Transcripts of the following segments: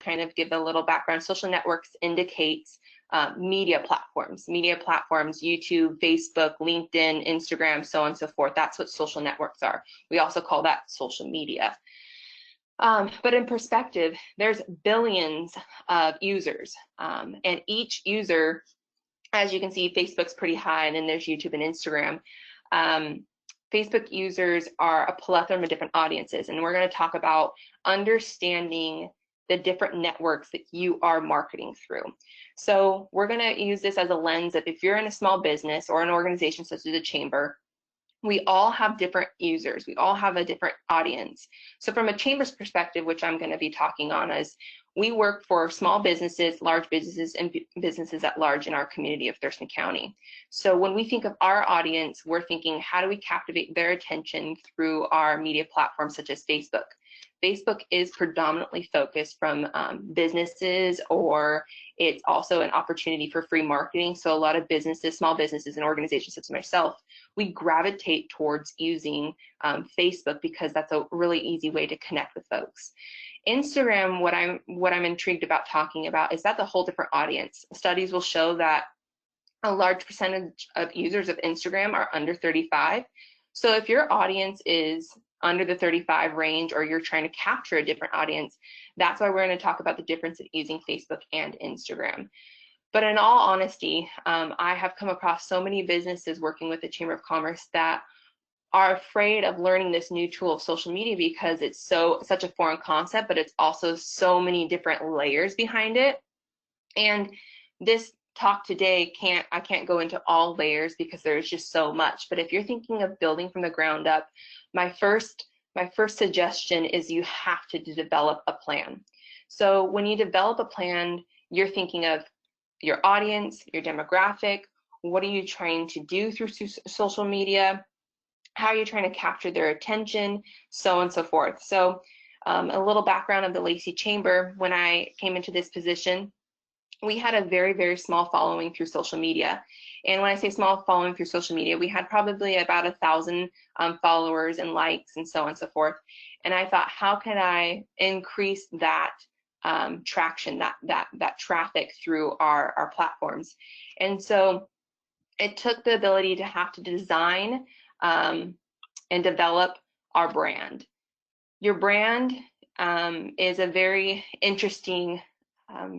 kind of give a little background, social networks indicates media platforms, YouTube, Facebook, LinkedIn, Instagram, so on and so forth. That's what social networks are. We also call that social media. But in perspective, there's billions of users, and each user, as you can see, Facebook's pretty high, and then there's YouTube and Instagram. Facebook users are a plethora of different audiences, and we're going to talk about understanding the different networks that you are marketing through. So we're going to use this as a lens of if you're in a small business or an organization such as a chamber, we all have different users. We all have a different audience. So from a chamber's perspective, which I'm going to be talking on, is we work for small businesses, large businesses, and businesses at large in our community of Thurston County. So when we think of our audience, we're thinking, how do we captivate their attention through our media platforms such as Facebook? Facebook is predominantly focused from businesses, or it's also an opportunity for free marketing. So a lot of businesses, small businesses and organizations such as myself, we gravitate towards using Facebook because that's a really easy way to connect with folks. Instagram, what I'm intrigued about talking about is that's a whole different audience. Studies will show that a large percentage of users of Instagram are under 35. So if your audience is under the 35 range, or you're trying to capture a different audience, that's why we're going to talk about the difference of using Facebook and Instagram. But in all honesty, I have come across so many businesses working with the Chamber of Commerce that are afraid of learning this new tool of social media because it's such a foreign concept, but it's also so many different layers behind it. And this talk today I can't go into all layers because there's just so much. But if you're thinking of building from the ground up, my first suggestion is you have to develop a plan. So when you develop a plan, you're thinking of your audience, your demographic, what are you trying to do through social media, how are you trying to capture their attention, so on and so forth. So a little background of the Lacey Chamber. When I came into this position, we had a very, very small following through social media. And when I say small following through social media, we had probably about 1,000 followers and likes and so on and so forth. And I thought, how can I increase that traction, that traffic through our platforms? And so it took the ability to have to design and develop our brand. Your brand is a very interesting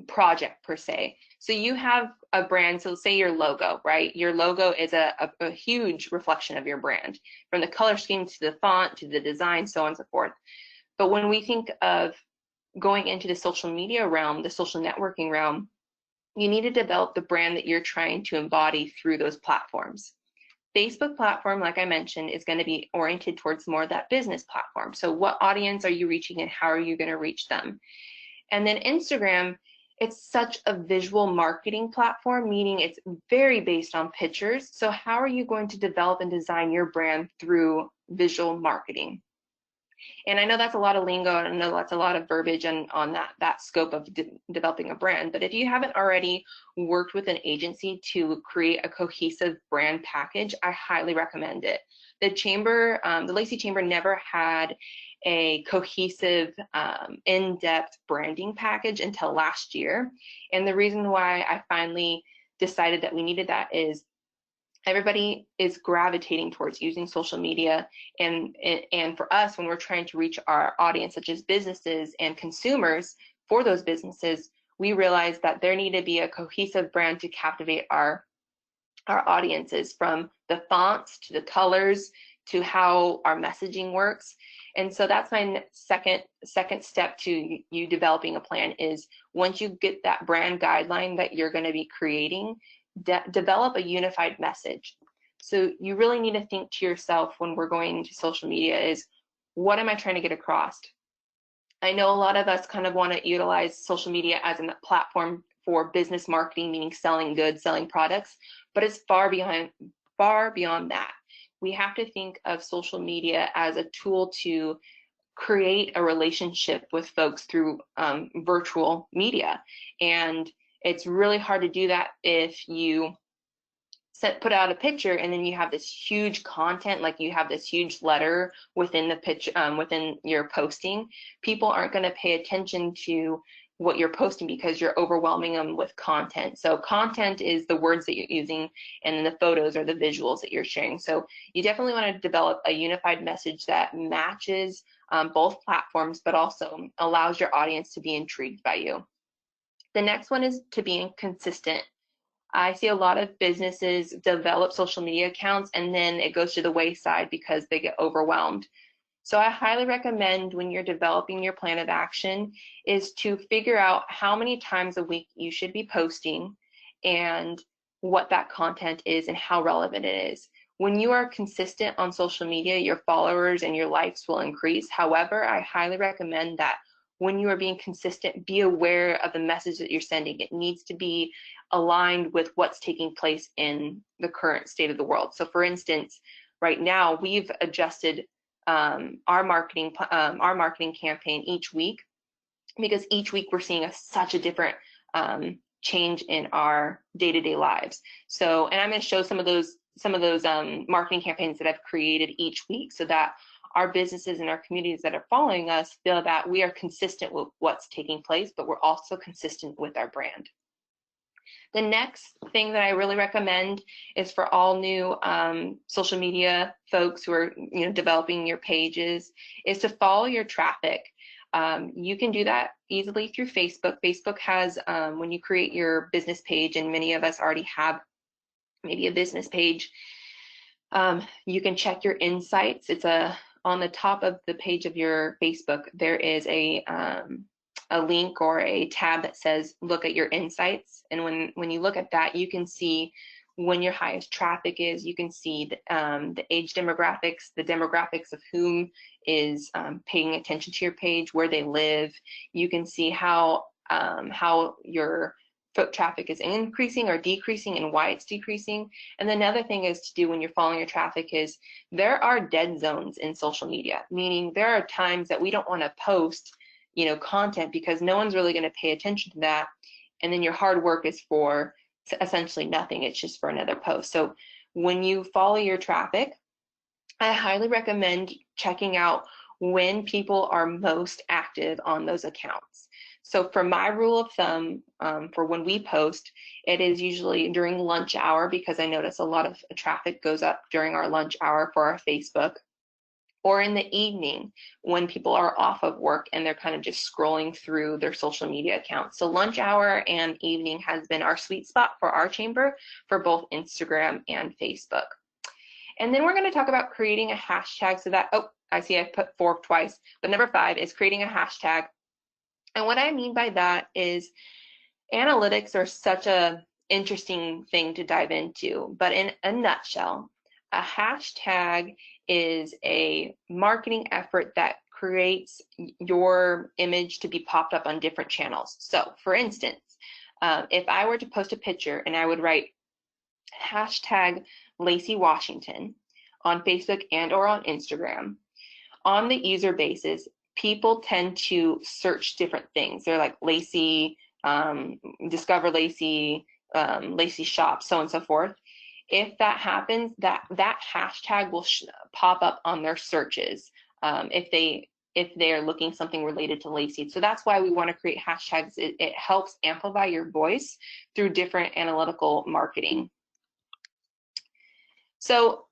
project per se. So you have a brand, so say your logo, right? Your logo is a huge reflection of your brand, from the color scheme to the font to the design, so on and so forth. But when we think of going into the social media realm, the social networking realm, you need to develop the brand that you're trying to embody through those platforms. Facebook platform, like I mentioned, is going to be oriented towards more of that business platform. So what audience are you reaching and how are you going to reach them? And then Instagram, it's such a visual marketing platform, meaning it's very based on pictures. So how are you going to develop and design your brand through visual marketing? And I know that's a lot of lingo, and I know that's a lot of verbiage on that scope of developing a brand. But if you haven't already worked with an agency to create a cohesive brand package, I highly recommend it. The Chamber, the Lacey Chamber never had a cohesive, in-depth branding package until last year. And the reason why I finally decided that we needed that is everybody is gravitating towards using social media, and for us, when we're trying to reach our audience, such as businesses and consumers for those businesses, we realized that there needed to be a cohesive brand to captivate our audiences, from the fonts to the colors to how our messaging works. And so that's my second step to you developing a plan, is once you get that brand guideline that you're going to be creating, develop a unified message. So you really need to think to yourself when we're going into social media is, what am I trying to get across? I know a lot of us kind of want to utilize social media as a platform for business marketing, meaning selling goods, selling products, but it's far beyond that. We have to think of social media as a tool to create a relationship with folks through virtual media. And it's really hard to do that if you put out a picture and then you have this huge content, like you have this huge letter within the pitch, within your posting. People aren't going to pay attention to what you're posting because you're overwhelming them with content. So content is the words that you're using, and then the photos are the visuals that you're sharing. So you definitely want to develop a unified message that matches both platforms, but also allows your audience to be intrigued by you. The next one is to be consistent. I see a lot of businesses develop social media accounts and then it goes to the wayside because they get overwhelmed. So I highly recommend when you're developing your plan of action is to figure out how many times a week you should be posting and what that content is and how relevant it is. When you are consistent on social media, your followers and your likes will increase. However, I highly recommend that when you are being consistent, be aware of the message that you're sending. It needs to be aligned with what's taking place in the current state of the world. So for instance, right now we've adjusted our marketing campaign each week, because each week we're seeing such a different change in our day-to-day lives. So, and I'm going to show some of those marketing campaigns that I've created each week so that our businesses and our communities that are following us feel that we are consistent with what's taking place, but we're also consistent with our brand. The next thing that I really recommend is for all new social media folks who are developing your pages is to follow your traffic. You can do that easily through Facebook. Facebook has, when you create your business page, and many of us already have maybe a business page, you can check your insights. It's on the top of the page of your Facebook, there is a link or a tab that says look at your insights, and when you look at that, you can see when your highest traffic is. You can see the age demographics, the demographics of whom is paying attention to your page, where they live. You can see how your foot traffic is increasing or decreasing and why it's decreasing. And then another thing is to do when you're following your traffic is there are dead zones in social media, meaning there are times that we don't want to post content because no one's really going to pay attention to that, and then your hard work is for essentially nothing. It's just for another post. So when you follow your traffic, I highly recommend checking out when people are most active on those accounts. So for my rule of thumb, for when we post, it is usually during lunch hour, because I notice a lot of traffic goes up during our lunch hour for our Facebook, or in the evening when people are off of work and they're kind of just scrolling through their social media accounts. So lunch hour and evening has been our sweet spot for our chamber for both Instagram and Facebook. And then we're going to talk about creating a hashtag so that, oh, I see I put 4 twice, but number 5 is creating a hashtag. And what I mean by that is analytics are such a interesting thing to dive into, but in a nutshell, a hashtag is a marketing effort that creates your image to be popped up on different channels. So for instance, if I were to post a picture and I would write hashtag Lacey Washington on Facebook and or on Instagram, on the user basis, people tend to search different things. They're like Lacey, discover Lacey, Lacey shop, so on and so forth. If that happens, that hashtag will pop up on their searches if they are looking something related to Lacey. So that's why we want to create hashtags. It helps amplify your voice through different analytical marketing. So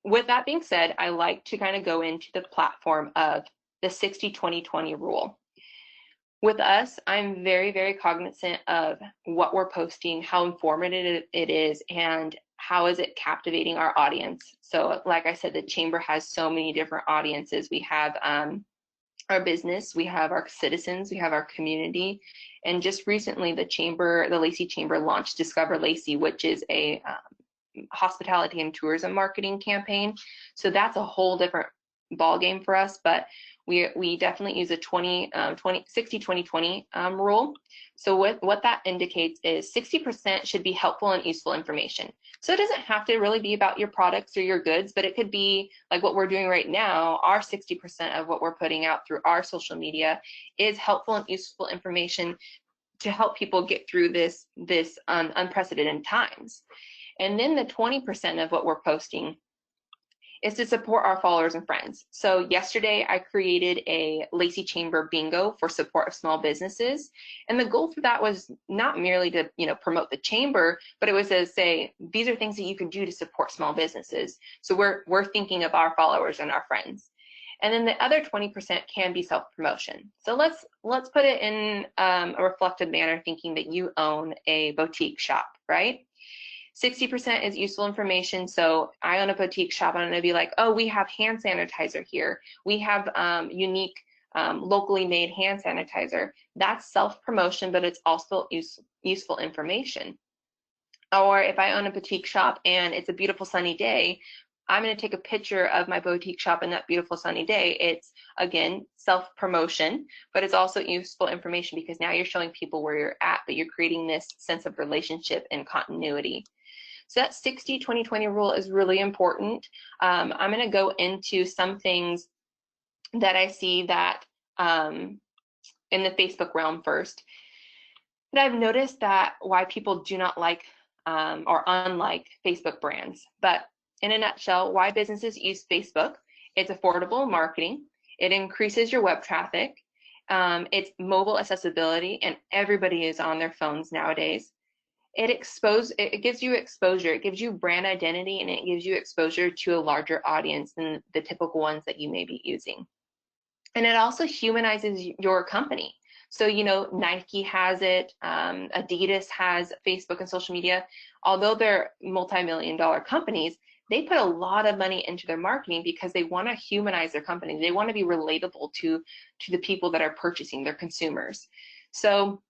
with that being said, I like to kind of go into the platform of the 60-20-20 rule. With us, I'm very, very cognizant of what we're posting, how informative it is, and how is it captivating our audience. So like I said, the chamber has so many different audiences. We have our business, we have our citizens, we have our community, and just recently the Lacey Chamber launched Discover Lacey, which is a hospitality and tourism marketing campaign. So that's a whole different ball game for us, but we definitely use a 60-20-20 rule. So what that indicates is 60% should be helpful and useful information. So it doesn't have to really be about your products or your goods, but it could be like what we're doing right now. Our 60% of what we're putting out through our social media is helpful and useful information to help people get through this unprecedented times. And then the 20% of what we're posting is to support our followers and friends. So yesterday I created a Lacey Chamber bingo for support of small businesses. And the goal for that was not merely to, promote the chamber, but it was to say, these are things that you can do to support small businesses. So we're thinking of our followers and our friends. And then the other 20% can be self-promotion. So let's put it in a reflective manner, thinking that you own a boutique shop, right? 60% is useful information. So I own a boutique shop, and I'm gonna be like, oh, we have hand sanitizer here. We have unique locally made hand sanitizer. That's self-promotion, but it's also useful information. Or if I own a boutique shop and it's a beautiful sunny day, I'm going to take a picture of my boutique shop in that beautiful sunny day. It's, again, self-promotion, but it's also useful information because now you're showing people where you're at, but you're creating this sense of relationship and continuity. So that 60-20-20 rule is really important. I'm going to go into some things that I see that in the Facebook realm first. But I've noticed that why people do not like or unlike Facebook brands. But in a nutshell, why businesses use Facebook: it's affordable marketing, it increases your web traffic, it's mobile accessibility, and everybody is on their phones nowadays. It gives you exposure, it gives you brand identity, and it gives you exposure to a larger audience than the typical ones that you may be using. And it also humanizes your company. So, Nike has it, Adidas has Facebook and social media. Although they're multi-million-dollar companies, they put a lot of money into their marketing because they want to humanize their company. They want to be relatable to the people that are purchasing, their consumers. So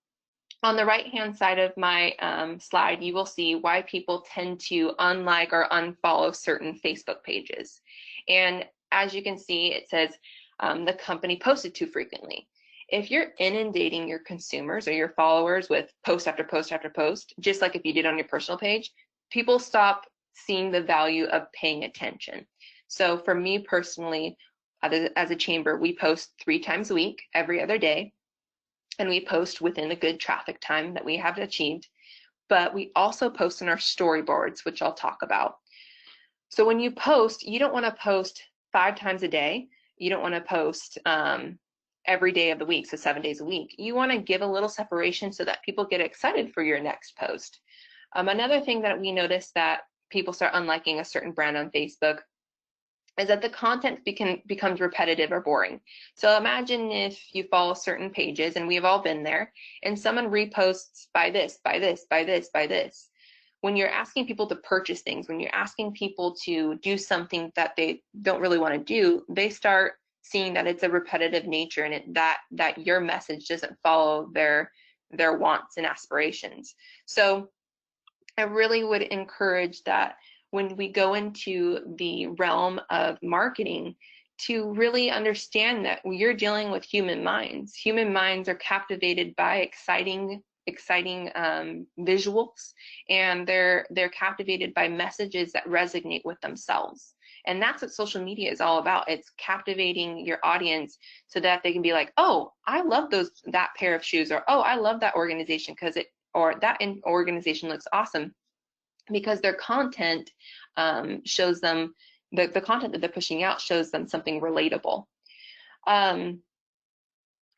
on the right-hand side of my slide, you will see why people tend to unlike or unfollow certain Facebook pages. And as you can see, it says the company posted too frequently. If you're inundating your consumers or your followers with post after post after post, just like if you did on your personal page, people stop seeing the value of paying attention. So for me personally, as a chamber, we post 3 times a week, every other day, and we post within a good traffic time that we have achieved. But we also post in our storyboards, which I'll talk about. So when you post, you don't want to post 5 times a day. You don't want to post every day of the week, so 7 days a week. You want to give a little separation so that people get excited for your next post. Another thing that we notice that people start unliking a certain brand on Facebook is that the content becomes repetitive or boring. So imagine if you follow certain pages, and we've all been there, and someone reposts by this, by this, by this, by this. When you're asking people to purchase things, when you're asking people to do something that they don't really want to do, they start seeing that it's a repetitive nature, and that your message doesn't follow their wants and aspirations. So I really would encourage that when we go into the realm of marketing, to really understand that you're dealing with human minds. Human minds are captivated by exciting visuals, and they're captivated by messages that resonate with themselves. And that's what social media is all about. It's captivating your audience so that they can be like, oh, I love that pair of shoes, or oh, I love that organization or that organization looks awesome, because their content shows them, the content that they're pushing out shows them something relatable.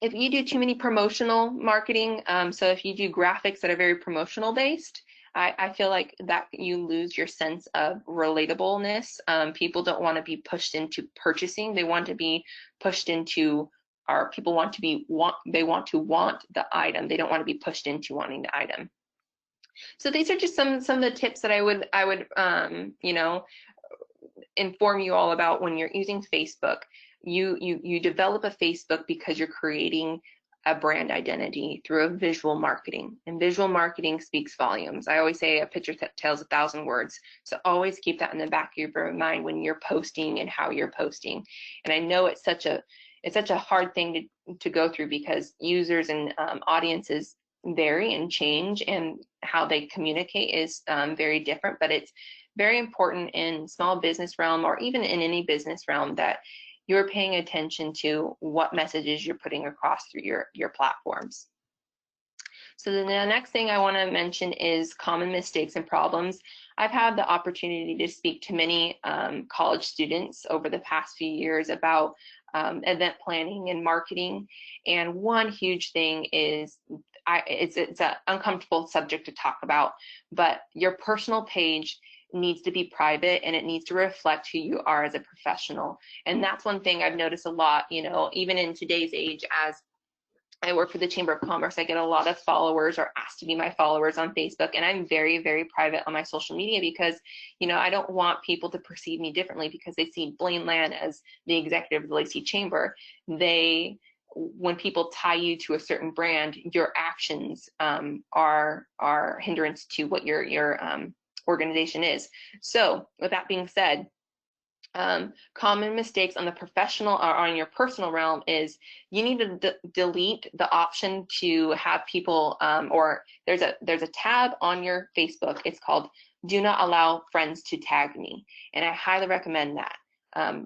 If you do too many promotional marketing, so if you do graphics that are very promotional based, I feel like that you lose your sense of relatableness. People don't want to be pushed into purchasing. They want to be pushed into, or people want to want the item. They don't want to be pushed into wanting the item. So these are just some of the tips that I would inform you all about when you're using Facebook. You develop a Facebook because you're creating a brand identity through a visual marketing, and visual marketing speaks volumes. I always say a picture tells 1,000 words. So always keep that in the back of your mind when you're posting and how you're posting. And I know it's such a hard thing to go through, because users and audiences vary and change, and how they communicate is very different. But it's very important in small business realm, or even in any business realm, that you're paying attention to what messages you're putting across through your platforms. So the next thing I want to mention is common mistakes and problems. I've had the opportunity to speak to many college students over the past few years about event planning and marketing. And one huge thing is, it's an uncomfortable subject to talk about, but your personal page needs to be private and it needs to reflect who you are as a professional. And that's one thing I've noticed a lot, you know, even in today's age, as I work for the Chamber of Commerce, I get a lot of followers or asked to be my followers on Facebook, and I'm very, very private on my social media because, you know, I don't want people to perceive me differently because they see Blaine Land as the executive of the Lacey Chamber. When people tie you to a certain brand, your actions are hindrance to what your organization is. So with that being said, common mistakes on the professional or on your personal realm is you need to delete the option to have people, or there's a tab on your Facebook. It's called "Do Not Allow Friends to Tag Me," and I highly recommend that.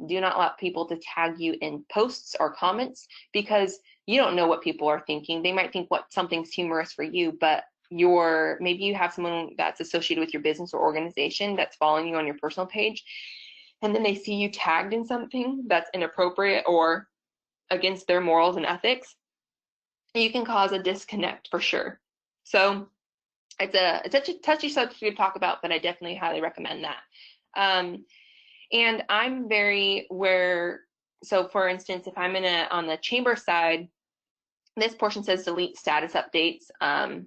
Do not allow people to tag you in posts or comments because you don't know what people are thinking. They might think something's humorous for you, but maybe you have someone that's associated with your business or organization that's following you on your personal page, and then they see you tagged in something that's inappropriate or against their morals and ethics, you can cause a disconnect for sure. So it's a touchy subject to talk about, but I definitely highly recommend that. And I'm very aware, so for instance, if I'm on the chamber side, this portion says delete status updates,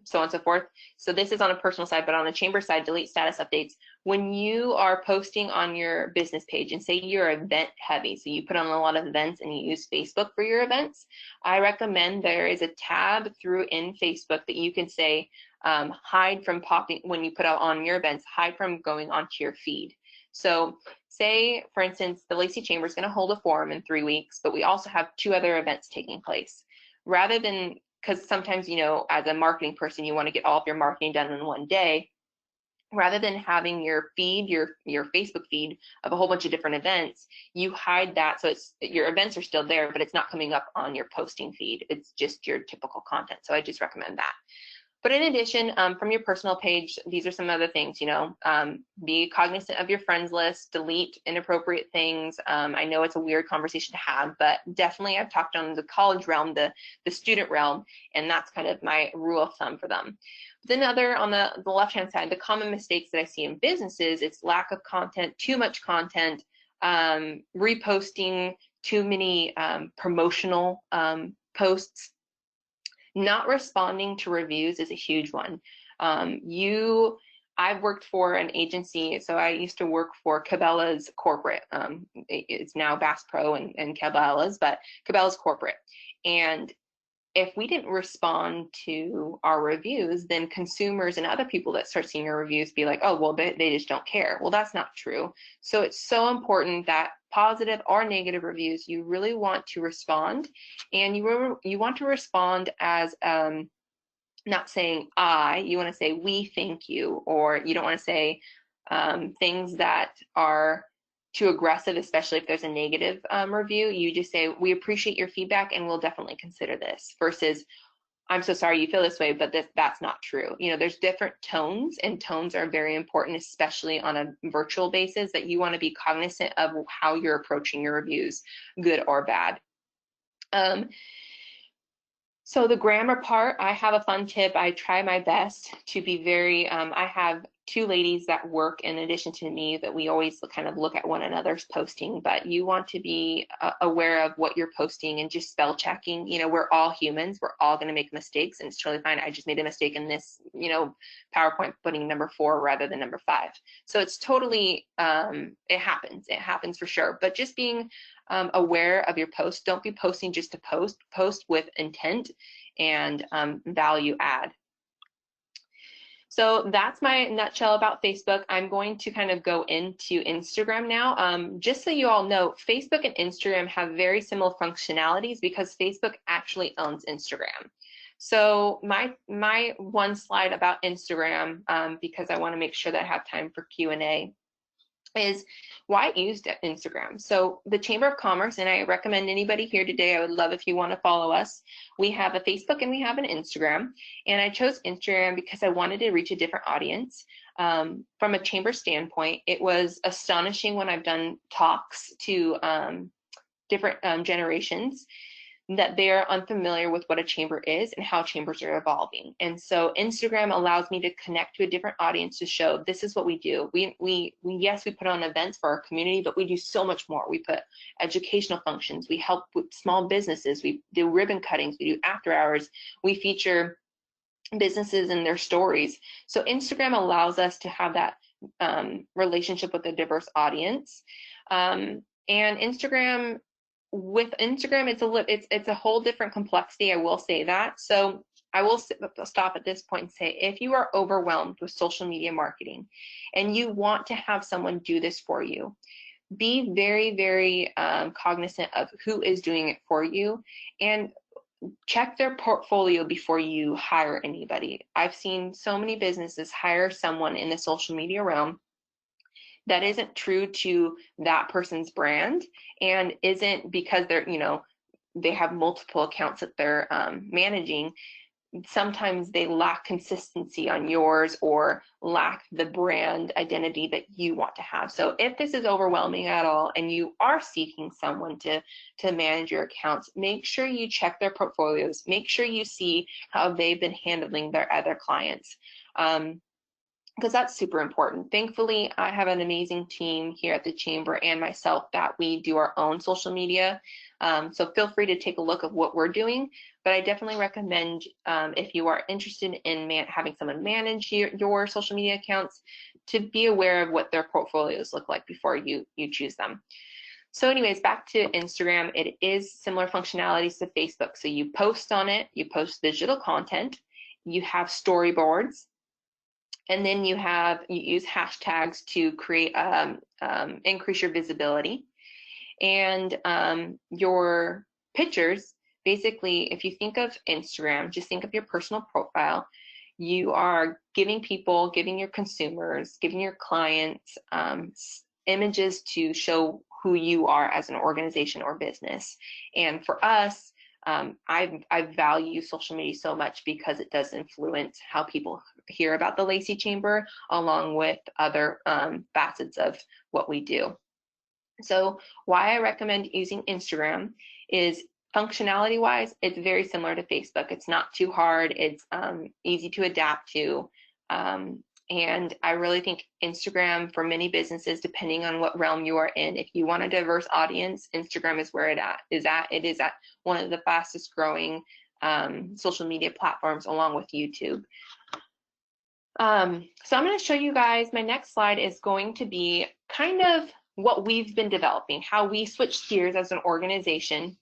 so on and so forth. So this is on a personal side, but on the chamber side, delete status updates. When you are posting on your business page and say you're event heavy, so you put on a lot of events and you use Facebook for your events, I recommend there is a tab in Facebook that you can say hide from popping, when you put out on your events, hide from going onto your feed. So say, for instance, the Lacey Chamber is going to hold a forum in 3 weeks, but we also have 2 other events taking place. Rather than, because sometimes, you know, as a marketing person, you want to get all of your marketing done in one day, rather than having your feed, your Facebook feed of a whole bunch of different events, you hide that. So your events are still there, but it's not coming up on your posting feed. It's just your typical content. So I just recommend that. But in addition, from your personal page, these are some other things, you know, be cognizant of your friends list, delete inappropriate things. I know it's a weird conversation to have, but definitely I've talked on the college realm, the student realm, and that's kind of my rule of thumb for them. But then on the left-hand side, the common mistakes that I see in businesses, it's lack of content, too much content, reposting too many promotional posts. Not responding to reviews is a huge one. I've worked for an agency, so I used to work for Cabela's corporate. It's now Bass Pro and Cabela's, but Cabela's corporate. And if we didn't respond to our reviews, then consumers and other people that start seeing our reviews be like, oh, well, they just don't care. Well, that's not true. So it's so important that positive or negative reviews, you really want to respond, and you want to respond as not saying you want to say we thank you, or you don't want to say things that are too aggressive, especially if there's a negative review. You just say, we appreciate your feedback and we'll definitely consider this, versus I'm so sorry you feel this way, but that's not true. You know, there's different tones, and tones are very important, especially on a virtual basis, that you want to be cognizant of how you're approaching your reviews, good or bad. So the grammar part, I have a fun tip. I try my best to be very, I have 2 ladies that work in addition to me that we always kind of look at one another's posting, but you want to be aware of what you're posting and just spell checking. You know, we're all humans. We're all going to make mistakes, and it's totally fine. I just made a mistake in this, you know, PowerPoint putting number 4 rather than number 5. So it's totally, it happens. It happens for sure. But just being aware of your posts. Don't be posting just to post with intent and value add. So that's my nutshell about Facebook. I'm going to kind of go into Instagram now. Just so you all know, Facebook and Instagram have very similar functionalities because Facebook actually owns Instagram. So my one slide about Instagram, because I want to make sure that I have time for Q&A, is why use Instagram. So the Chamber of Commerce, and I recommend anybody here today, I would love if you want to follow us. We have a Facebook and we have an Instagram, and I chose Instagram because I wanted to reach a different audience. From a chamber standpoint, it was astonishing when I've done talks to different generations that they're unfamiliar with what a chamber is and how chambers are evolving. And so Instagram allows me to connect to a different audience to show this is what we do. Yes, we put on events for our community, but we do so much more. We put educational functions, we help with small businesses, we do ribbon cuttings, we do after hours, we feature businesses and their stories. So Instagram allows us to have that relationship with a diverse audience. And with Instagram, it's a whole different complexity. I will say that. So I will stop at this point and say, if you are overwhelmed with social media marketing and you want to have someone do this for you, be very, very cognizant of who is doing it for you, and check their portfolio before you hire anybody. I've seen so many businesses hire someone in the social media realm that isn't true to that person's brand, and isn't because they're, they have multiple accounts that they're managing. Sometimes they lack consistency on yours or lack the brand identity that you want to have. So if this is overwhelming at all and you are seeking someone to manage your accounts, make sure you check their portfolios, make sure you see how they've been handling their other clients. Because that's super important. Thankfully, I have an amazing team here at the Chamber and myself that we do our own social media. So feel free to take a look at what we're doing, but I definitely recommend if you are interested in having someone manage your social media accounts, to be aware of what their portfolios look like before you choose them. So anyways, back to Instagram, it is similar functionalities to Facebook. So you post on it, you post digital content, you have storyboards, and then you use hashtags to create increase your visibility. And your pictures, basically, if you think of Instagram, just think of your personal profile. You are giving your consumers, giving your clients images to show who you are as an organization or business. And for us, I value social media so much because it does influence how people hear about the Lacey Chamber, along with other facets of what we do. So why I recommend using Instagram is, functionality wise, it's very similar to Facebook. It's not too hard. It's easy to adapt to. And I really think Instagram, for many businesses, depending on what realm you are in, if you want a diverse audience, Instagram is where it is at one of the fastest growing social media platforms, along with YouTube. So I'm going to show you guys, my next slide is going to be kind of what we've been developing, how we switched gears as an organization.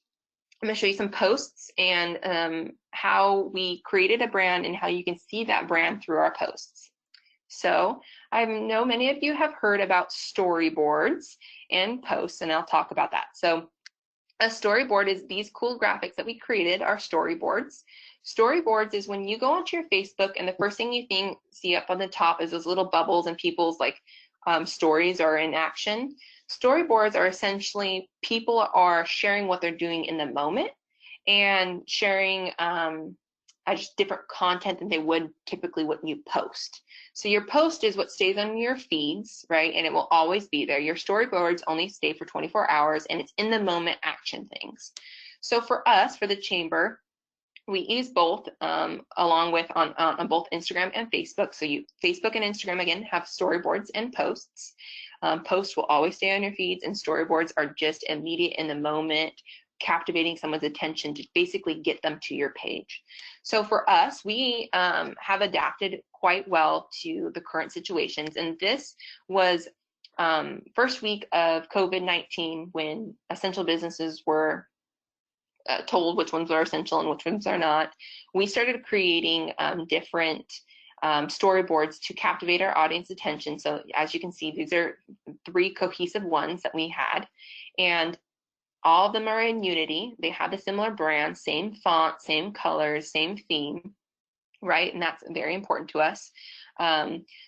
I'm going to show you some posts and how we created a brand and how you can see that brand through our posts. So I know many of you have heard about storyboards and posts, and I'll talk about that. So a storyboard is these cool graphics that we created, are storyboards. Storyboards is when you go onto your Facebook and the first thing you see up on the top is those little bubbles and people's stories are in action. Storyboards are essentially people are sharing what they're doing in the moment and sharing just different content than they would typically when you post. So your post is what stays on your feeds, right? And it will always be there. Your storyboards only stay for 24 hours and it's in the moment action things. So for us, for the Chamber, we use both along with on both Instagram and Facebook. So Facebook and Instagram, again, have storyboards and posts. Posts will always stay on your feeds, and storyboards are just immediate in the moment, captivating someone's attention to basically get them to your page. So for us, we have adapted quite well to the current situations. And this was first week of COVID-19, when essential businesses were told which ones are essential and which ones are not. We started creating different storyboards to captivate our audience attention. So as you can see, these are 3 cohesive ones that we had, and all of them are in unity. They have a similar brand, same font, same colors, same theme, right? And that's very important to us.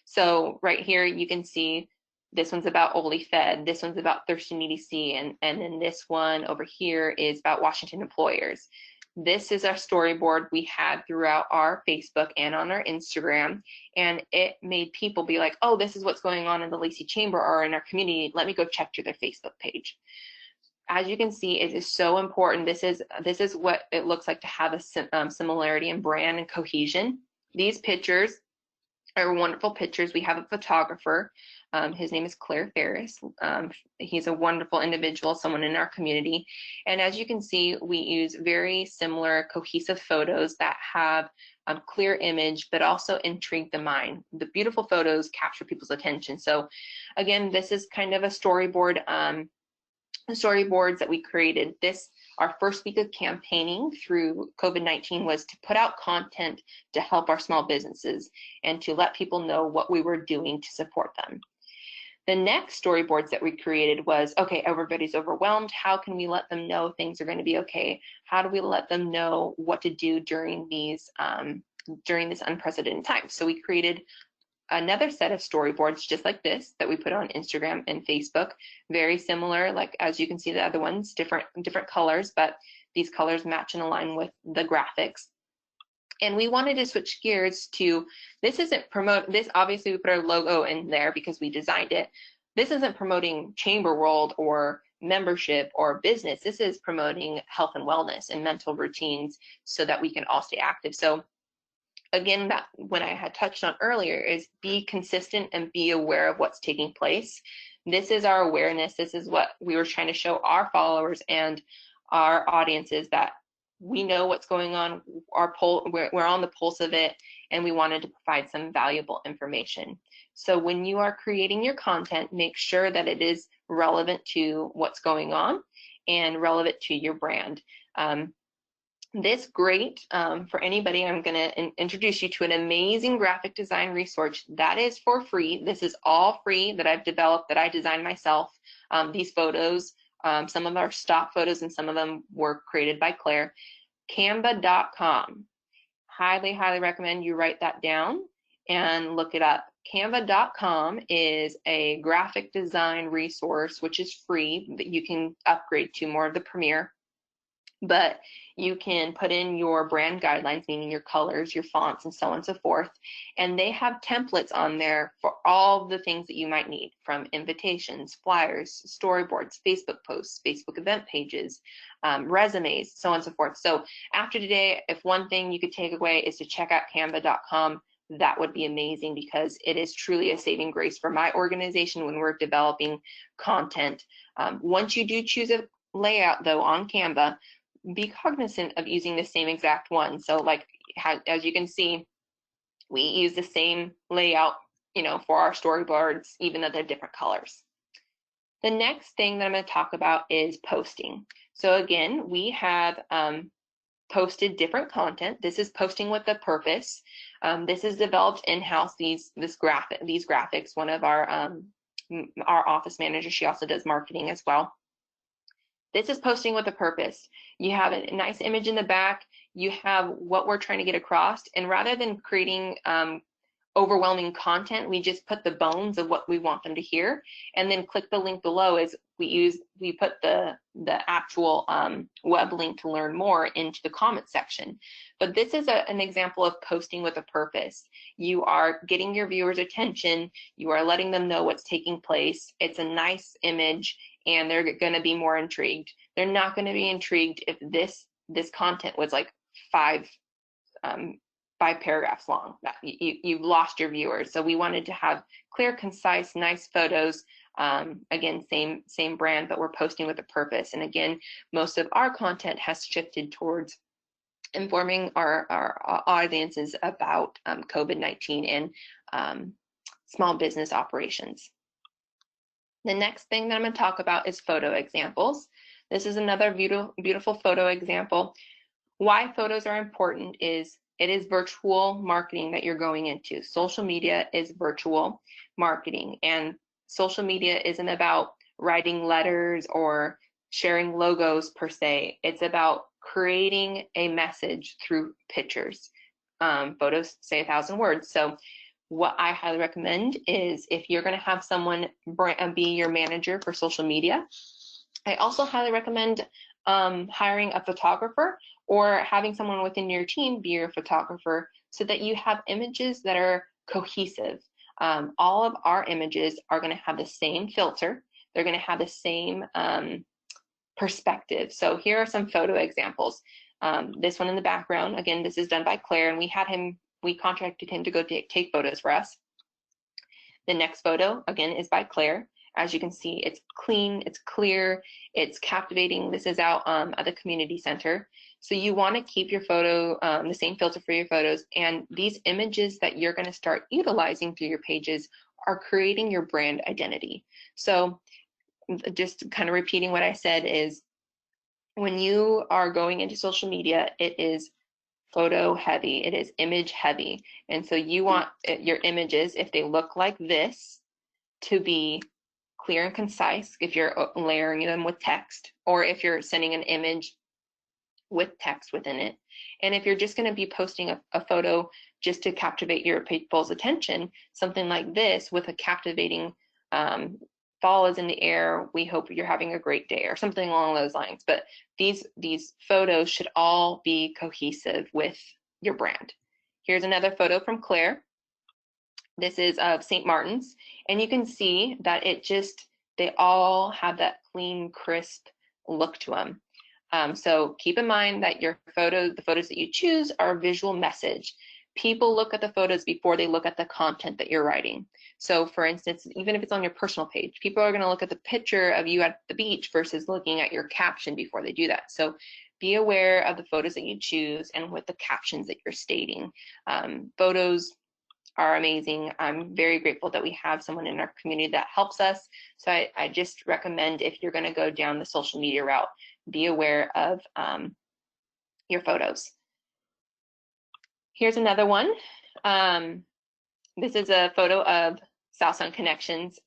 So right here, you can see This one's about Only Fed. This one's about Thirsty Needy Sea. And then this one over here is about Washington employers. This is our storyboard we had throughout our Facebook and on our Instagram. And it made people be like, oh, this is what's going on in the Lacey Chamber or in our community. Let me go check to their Facebook page. As you can see, it is so important. This is what it looks like to have a similarity in brand and cohesion. These pictures are wonderful pictures. We have a photographer. His name is Claire Ferris. He's a wonderful individual, someone in our community. And as you can see, we use very similar cohesive photos that have clear image, but also intrigue the mind. The beautiful photos capture people's attention. So again, this is kind of a storyboard, storyboards that we created. Our first week of campaigning through COVID-19 was to put out content to help our small businesses and to let people know what we were doing to support them. The next storyboards that we created was, okay, everybody's overwhelmed. How can we let them know things are going to be okay? How do we let them know what to do during these during this unprecedented time? So we created another set of storyboards just like this that we put on Instagram and Facebook, very similar, like as you can see the other ones, different colors, but these colors match and align with the graphics. And we wanted to switch gears to, this obviously we put our logo in there because we designed it. This isn't promoting Chamber World or membership or business. This is promoting health and wellness and mental routines so that we can all stay active. So again, that when I had touched on earlier is be consistent and be aware of what's taking place. This is our awareness. This is what we were trying to show our followers and our audiences, that we know what's going on. We're on the pulse of it, and we wanted to provide some valuable information. So when you are creating your content, make sure that it is relevant to what's going on and relevant to your brand. This great for anybody. I'm going to introduce you to an amazing graphic design resource that is for free. This is all free that I've developed, that I designed myself. These photos, some of them are stock photos and some of them were created by Claire. Canva.com. Highly, highly recommend you write that down and look it up. Canva.com is a graphic design resource which is free, that you can upgrade to more of the Premiere. But you can put in your brand guidelines, meaning your colors, your fonts, and so on and so forth. And they have templates on there for all the things that you might need, from invitations, flyers, storyboards, Facebook posts, Facebook event pages, resumes, so on and so forth. So after today, if one thing you could take away is to check out canva.com, that would be amazing, because it is truly a saving grace for my organization when we're developing content. Once you do choose a layout, though, on Canva, be cognizant of using the same exact one. So like, as you can see, we use the same layout, for our storyboards, even though they're different colors. The next thing that I'm going to talk about is posting. So again, we have posted different content. This is posting with a purpose. This is developed in-house, these graphics. One of our office managers, she also does marketing as well. This is posting with a purpose. You have a nice image in the back. You have what we're trying to get across. And rather than creating overwhelming content, we just put the bones of what we want them to hear. And then click the link below as we put the actual web link to learn more into the comment section. But this is an example of posting with a purpose. You are getting your viewers' attention. You are letting them know what's taking place. It's a nice image, and they're going to be more intrigued. They're not going to be intrigued if this content was like five paragraphs long. You've lost your viewers. So we wanted to have clear, concise, nice photos. Again, same brand, but we're posting with a purpose. And again, most of our content has shifted towards informing our audiences about COVID-19 and small business operations. The next thing that I'm going to talk about is photo examples. This is another beautiful photo example. Why photos are important is it is virtual marketing that you're going into. Social media is virtual marketing, and social media isn't about writing letters or sharing logos per se. It's about creating a message through pictures. Photos say 1,000 words. So what I highly recommend is if you're going to have someone be your manager for social media, I also highly recommend hiring a photographer or having someone within your team be your photographer so that you have images that are cohesive. All of our images are going to have the same filter. They're going to have the same perspective. So here are some photo examples. This one in the background, again, this is done by Claire, and we contracted him to go take photos for us. The next photo, again, is by Claire. As you can see, it's clean, it's clear, it's captivating. This is out at the community center. So you want to keep your photo, the same filter for your photos, and these images that you're going to start utilizing through your pages are creating your brand identity. So just kind of repeating what I said is, when you are going into social media, it is photo heavy, it is image heavy. And so you want your images, if they look like this, to be clear and concise if you're layering them with text, or if you're sending an image with text within it. And if you're just going to be posting a photo just to captivate your people's attention, something like this with a captivating fall is in the air, we hope you're having a great day, or something along those lines. But these photos should all be cohesive with your brand. Here's another photo from Claire. This is of St. Martin's, and you can see that they all have that clean, crisp look to them. So keep in mind that the photos that you choose are a visual message. People look at the photos before they look at the content that you're writing. So for instance, even if it's on your personal page, people are going to look at the picture of you at the beach versus looking at your caption before they do that. So be aware of the photos that you choose and with the captions that you're stating. Photos are amazing. I'm very grateful that we have someone in our community that helps us. So I just recommend, if you're going to go down the social media route, be aware of your photos. Here's another one. This is a photo of South Sound Connections.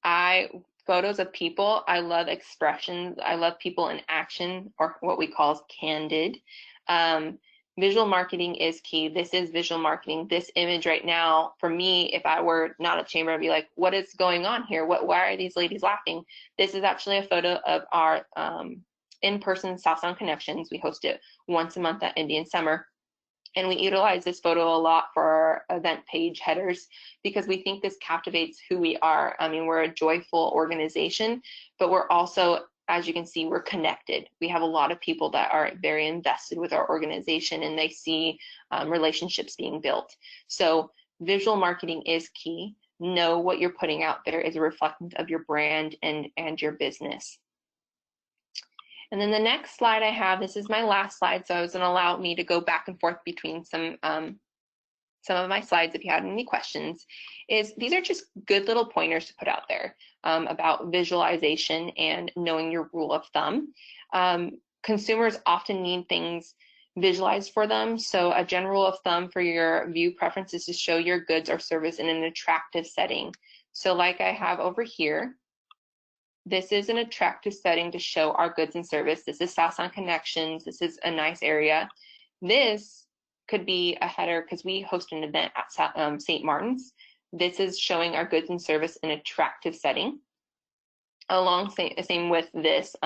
Photos of people. I love expressions. I love people in action, or what we call candid. Visual marketing is key. This is visual marketing. This image right now, for me, if I were not a chamber, I'd be like, what is going on here? Why are these ladies laughing? This is actually a photo of our in-person South Sound Connections. We host it once a month at Indian Summer. And we utilize this photo a lot for our event page headers because we think this captivates who we are. I mean, we're a joyful organization, but we're also, as you can see, we're connected. We have a lot of people that are very invested with our organization, and they see relationships being built. So visual marketing is key. Know what you're putting out there is a reflection of your brand and your business. And then the next slide I have, this is my last slide, so it was going to allow me to go back and forth between some of my slides if you had any questions, is these are just good little pointers to put out there about visualization and knowing your rule of thumb. Consumers often need things visualized for them, so a general rule of thumb for your view preference is to show your goods or service in an attractive setting. So like I have over here, this is an attractive setting to show our goods and service. This is South Sound Connections. This is a nice area. This could be a header because we host an event at St. Martin's. This is showing our goods and service in an attractive setting. Same with this.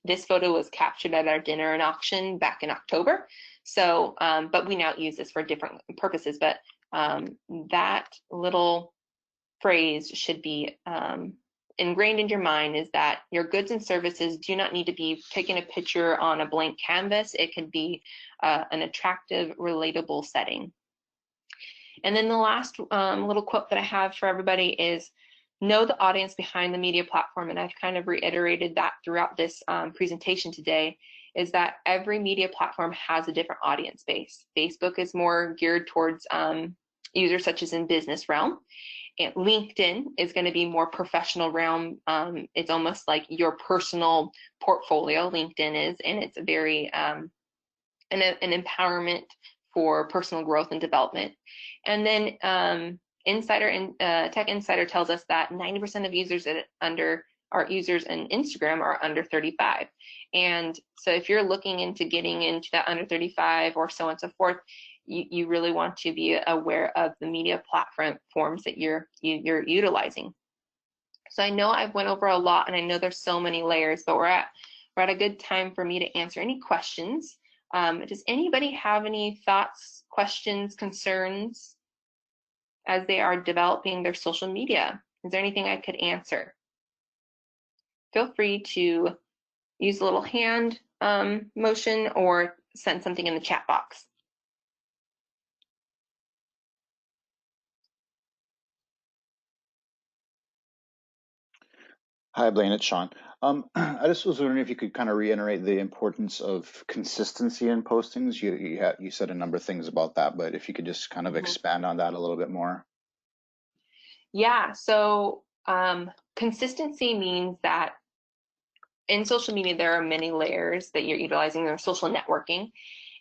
This photo was captured at our dinner and auction back in October. So, but we now use this for different purposes. But that little phrase should be ingrained in your mind, is that your goods and services do not need to be taking a picture on a blank canvas. It can be an attractive, relatable setting. And then the last little quote that I have for everybody is, know the audience behind the media platform. And I've kind of reiterated that throughout this presentation today, is that every media platform has a different audience base. Facebook is more geared towards users such as in business realm. And LinkedIn is going to be more professional realm. It's almost like your personal portfolio, LinkedIn is, and it's very an empowerment for personal growth and development. And then Tech Insider tells us that 90% of users our users in Instagram are under 35. And so if you're looking into getting into that under 35 or so on and so forth, you really want to be aware of the media platforms that you're utilizing. So I know I've went over a lot, and I know there's so many layers, but we're at a good time for me to answer any questions. Does anybody have any thoughts, questions, concerns as they are developing their social media? Is there anything I could answer? Feel free to use a little hand motion or send something in the chat box. Hi, Blaine, it's Sean. I just was wondering if you could kind of reiterate the importance of consistency in postings. You said a number of things about that, but if you could just kind of expand on that a little bit more. Yeah, so consistency means that in social media, there are many layers that you're utilizing. There's social networking,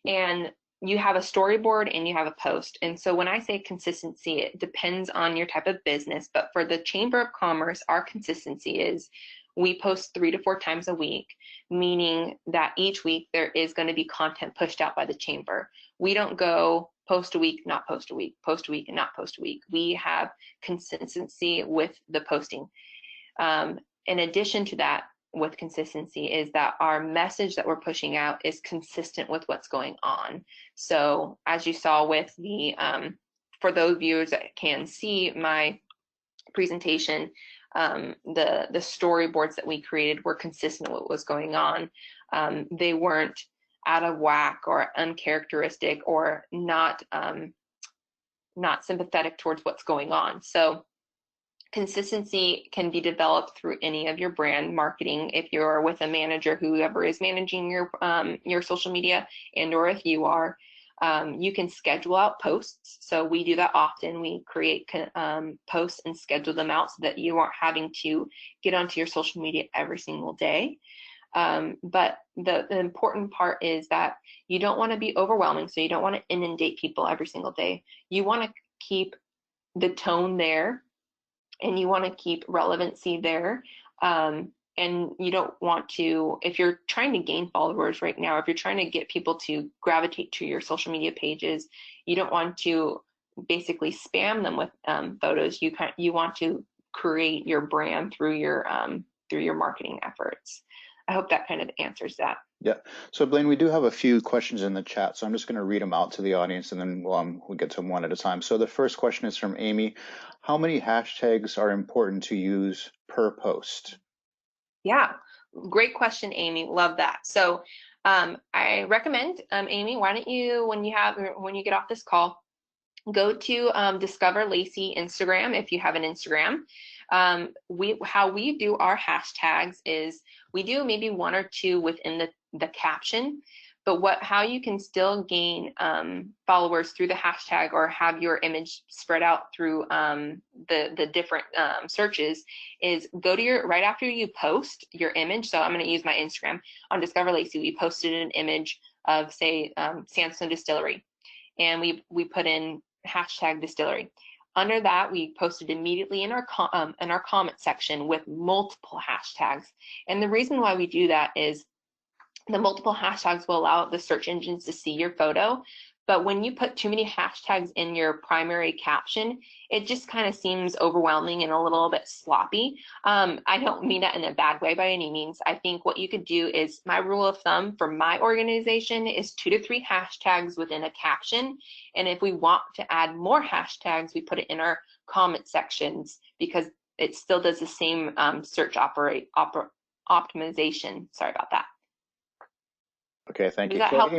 and you have a storyboard and you have a post. And so when I say consistency, it depends on your type of business. But for the Chamber of Commerce, our consistency is we post 3 to 4 times a week, meaning that each week there is going to be content pushed out by the chamber. We don't go post a week, not post a week, post a week, and not post a week. We have consistency with the posting. In addition to that, with consistency is that our message that we're pushing out is consistent with what's going on. So as you saw with the, for those viewers that can see my presentation, the storyboards that we created were consistent with what was going on. They weren't out of whack or uncharacteristic or not sympathetic towards what's going on. So consistency can be developed through any of your brand marketing. If you're with a manager, whoever is managing your social media, and or if you are, you can schedule out posts. So we do that often. We create posts and schedule them out so that you aren't having to get onto your social media every single day. But the important part is that you don't want to be overwhelming. So you don't want to inundate people every single day. You want to keep the tone there, and you want to keep relevancy there. And you don't want to, if you're trying to gain followers right now, if you're trying to get people to gravitate to your social media pages, you don't want to basically spam them with photos. You want to create your brand through your marketing efforts. I hope that kind of answers that. Yeah. So Blaine, we do have a few questions in the chat, so I'm just going to read them out to the audience, and then we'll get to them one at a time. So the first question is from Amy. How many hashtags are important to use per post? Yeah, great question, Amy. Love that. So I recommend, Amy, why don't you, when you get off this call, go to Discover Lacey Instagram if you have an Instagram. How we do our hashtags is we do maybe 1 or 2 within the caption, but how you can still gain followers through the hashtag or have your image spread out through the different searches is go to right after you post your image. So I'm going to use my Instagram. On Discover Lacey, we posted an image of, say, Sandstone Distillery, and we put in hashtag distillery. Under that, we posted immediately in our comment section with multiple hashtags. And the reason why we do that is the multiple hashtags will allow the search engines to see your photo. But when you put too many hashtags in your primary caption, it just kind of seems overwhelming and a little bit sloppy. I don't mean that in a bad way by any means. I think what you could do is, my rule of thumb for my organization is 2 to 3 hashtags within a caption. And if we want to add more hashtags, we put it in our comment sections because it still does the same search optimization. Sorry about that. Okay, thank you. Does that help?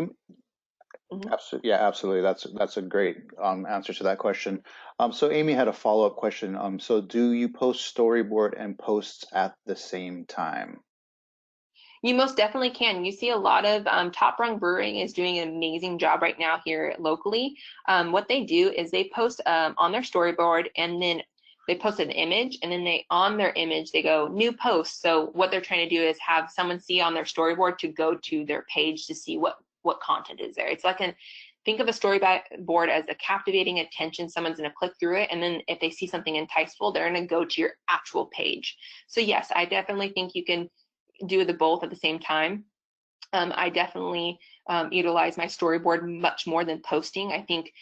Absolutely, yeah, absolutely. That's a great answer to that question. So Amy had a follow-up question. So do you post storyboard and posts at the same time? You most definitely can. You see a lot of Top Rung Brewing is doing an amazing job right now here locally. What they do is they post on their storyboard, and then they post an image, and then on their image they go new post. So what they're trying to do is have someone see on their storyboard to go to their page to see what content is there. It's like think of a storyboard as a captivating attention. Someone's going to click through it, and then if they see something enticeful, they're going to go to your actual page. So yes, I definitely think you can do the both at the same time. I definitely utilize my storyboard much more than posting. I think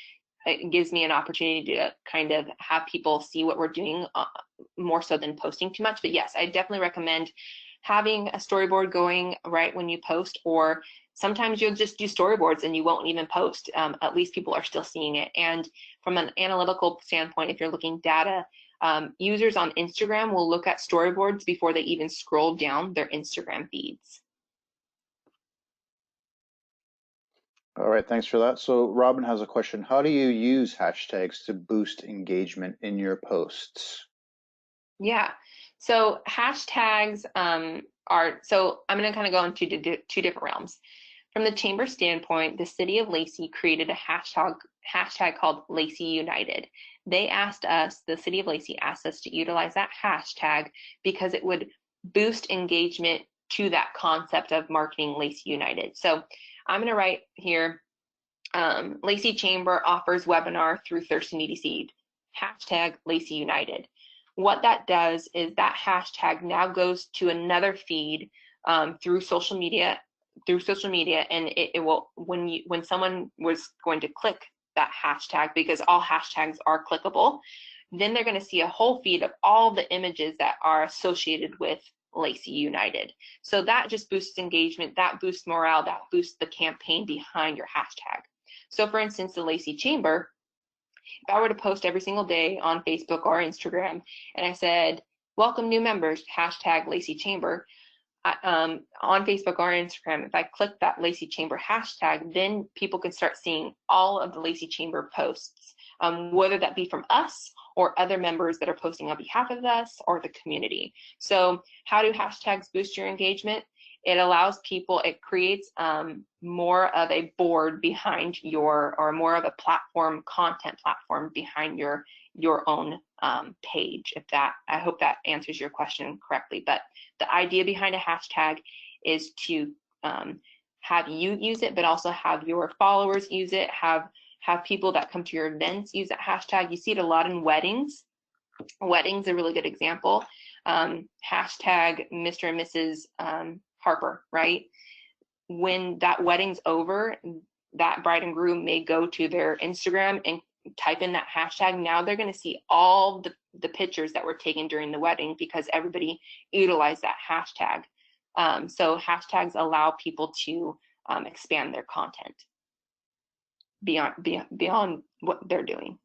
it gives me an opportunity to kind of have people see what we're doing more so than posting too much. But yes, I definitely recommend having a storyboard going right when you post, or sometimes you'll just do storyboards and you won't even post. At least people are still seeing it. And from an analytical standpoint, if you're looking data, users on Instagram will look at storyboards before they even scroll down their Instagram feeds. All right, thanks for that. So Robin has a question. How do you use hashtags to boost engagement in your posts? Yeah, so hashtags so I'm going to kind of go into two different realms. From the chamber standpoint, the city of Lacey created a hashtag called Lacey United. They asked us, the city of Lacey asked us to utilize that hashtag because it would boost engagement to that concept of marketing Lacey United. So I'm going to write here, Lacey Chamber offers webinar through Thirsty Needy Seed, hashtag Lacey United. What that does is that hashtag now goes to another feed through social media, and it will, when someone was going to click that hashtag, because all hashtags are clickable, then they're going to see a whole feed of all the images that are associated with Lacey United. So that just boosts engagement, that boosts morale, that boosts the campaign behind your hashtag. So for instance, the Lacey Chamber, if I were to post every single day on Facebook or Instagram, and I said, welcome new members, hashtag Lacey Chamber, on Facebook or Instagram, if I click that Lacey Chamber hashtag, then people can start seeing all of the Lacey Chamber posts, whether that be from us or other members that are posting on behalf of us or the community. So how do hashtags boost your engagement? It allows people, it creates more of a board behind or more of a platform, content platform behind your own page. I hope that answers your question correctly. But the idea behind a hashtag is to have you use it, but also have your followers use it, have people that come to your events use that hashtag. You see it a lot in weddings. Weddings are a really good example. Hashtag Mr. and Mrs. Harper, right? When that wedding's over, that bride and groom may go to their Instagram and type in that hashtag. Now they're going to see all the pictures that were taken during the wedding because everybody utilized that hashtag. So hashtags allow people to expand their content beyond what they're doing.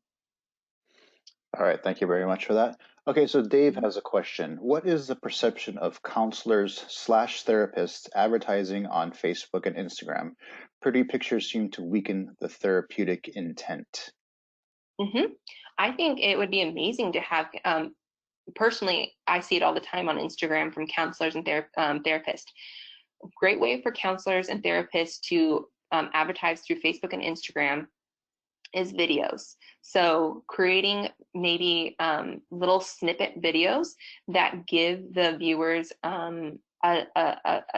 All right, thank you very much for that. Okay, so Dave has a question. What is the perception of counselors/therapists advertising on Facebook and Instagram? Pretty pictures seem to weaken the therapeutic intent. I think it would be amazing to have, personally, I see it all the time on Instagram from counselors and therapists. Great way for counselors and therapists to advertise through Facebook and Instagram is videos. So creating maybe little snippet videos that give the viewers a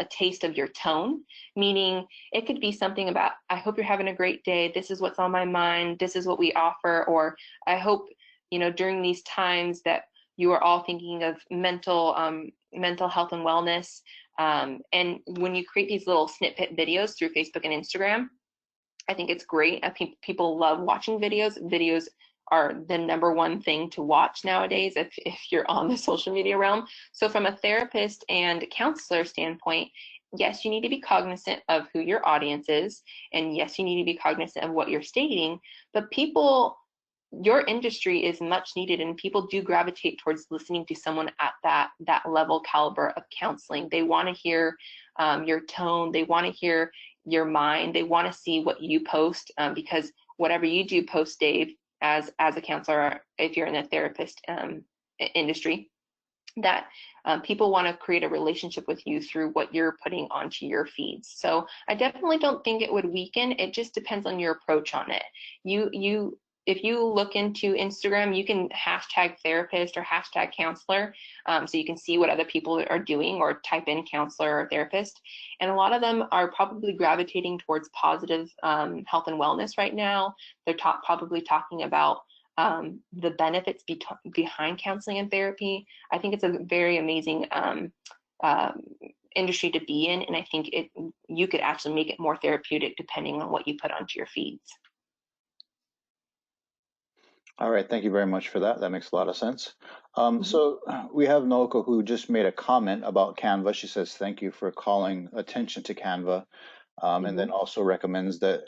taste of your tone, meaning it could be something about, I hope you're having a great day, this is what's on my mind, this is what we offer, or I hope, during these times that you are all thinking of mental health and wellness. And when you create these little snippet videos through Facebook and Instagram, I think it's great. I think people love watching videos. Videos are the #1 thing to watch nowadays if you're on the social media realm. So from a therapist and counselor standpoint, yes, you need to be cognizant of who your audience is. And yes, you need to be cognizant of what you're stating. But your industry is much needed, and people do gravitate towards listening to someone at that level caliber of counseling. They want to hear your tone. They want to hear your mind. They want to see what you post, because whatever you do post, Dave, as a counselor, if you're in the therapist industry, that people want to create a relationship with you through what you're putting onto your feeds. So I definitely don't think it would weaken. It just depends on your approach on it. If you look into Instagram, you can hashtag therapist or hashtag counselor, so you can see what other people are doing, or type in counselor or therapist. And a lot of them are probably gravitating towards positive health and wellness right now. They're probably talking about the benefits behind counseling and therapy. I think it's a very amazing industry to be in, and I think you could actually make it more therapeutic depending on what you put onto your feeds. All right, thank you very much for that. That makes a lot of sense. So we have Noko who just made a comment about Canva. She says, thank you for calling attention to Canva. And then also recommends that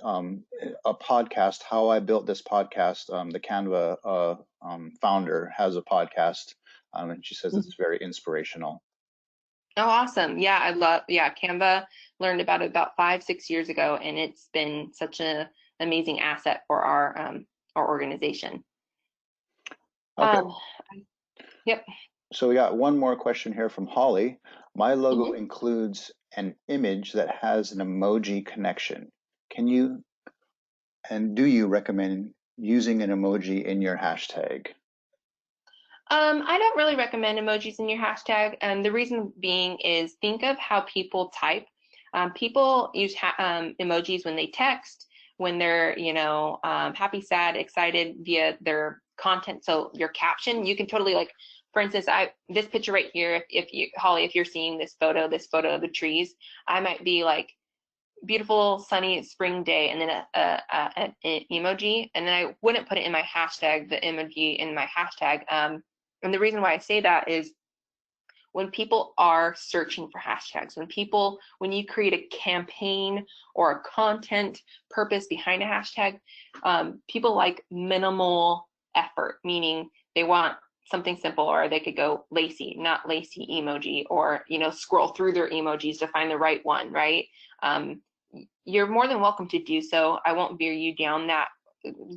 a podcast, How I Built This Podcast, the Canva founder has a podcast, and she says it's very inspirational. Oh, awesome. Yeah, Canva, learned about it about 5-6 years ago, and it's been such an amazing asset for our organization. Okay. Yep. So we got one more question here from Holly. My logo includes an image that has an emoji connection. Do you recommend using an emoji in your hashtag? I don't really recommend emojis in your hashtag, and the reason being is think of how people type. People use emojis when they text, when they're, happy, sad, excited via their content. So your caption, you can totally, like, for instance, this picture right here, Holly, if you're seeing this photo of the trees, I might be like, beautiful sunny spring day, and then an emoji, and then I wouldn't put it in my hashtag, the emoji in my hashtag. And the reason why I say that is when people are searching for hashtags, when you create a campaign or a content purpose behind a hashtag, people like minimal effort, meaning they want something simple, or they could go Lacey, not Lacey emoji, or, scroll through their emojis to find the right one, right? You're more than welcome to do so. I won't veer you down that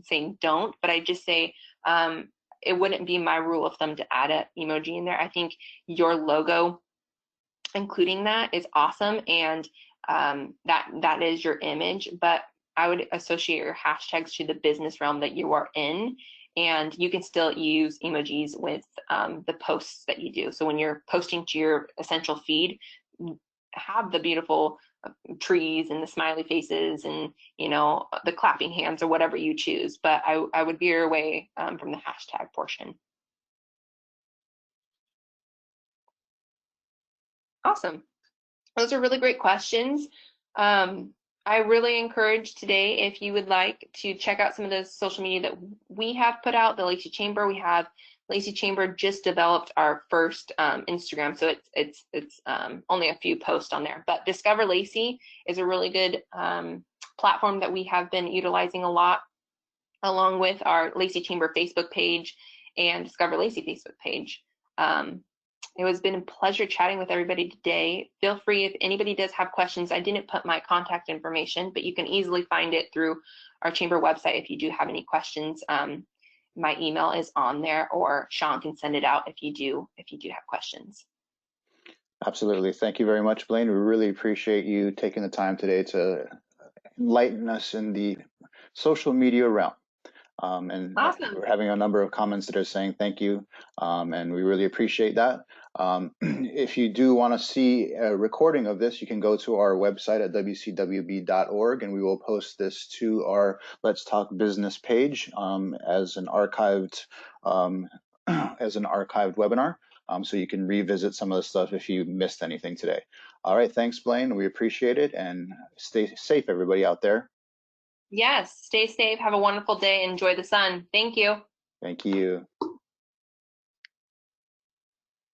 saying don't, but I just say, it wouldn't be my rule of thumb to add an emoji in there. I think your logo, including that, is awesome, and that is your image, but I would associate your hashtags to the business realm that you are in, and you can still use emojis with the posts that you do. So when you're posting to your essential feed, have the beautiful trees and the smiley faces and the clapping hands or whatever you choose, but I would veer away from the hashtag portion. Awesome. Those are really great questions. I really encourage today, if you would like to check out some of the social media that we have put out, the Lacey Chamber. We have Lacey Chamber just developed our first Instagram, so it's only a few posts on there. But Discover Lacey is a really good platform that we have been utilizing a lot, along with our Lacey Chamber Facebook page and Discover Lacey Facebook page. It has been a pleasure chatting with everybody today. Feel free, if anybody does have questions, I didn't put my contact information, but you can easily find it through our chamber website if you do have any questions. My email is on there, or Sean can send it out if you do have questions. Absolutely. Thank you very much, Blaine. We really appreciate you taking the time today to enlighten us in the social media realm. And awesome. We're having a number of comments that are saying thank you, and we really appreciate that. If you do want to see a recording of this, you can go to our website at wcwb.org, and we will post this to our Let's Talk Business page as an archived webinar, so you can revisit some of the stuff if you missed anything today. All right, thanks, Blaine. We appreciate it, and stay safe, everybody out there. Yes, stay safe. Have a wonderful day. Enjoy the sun. Thank you. Thank you.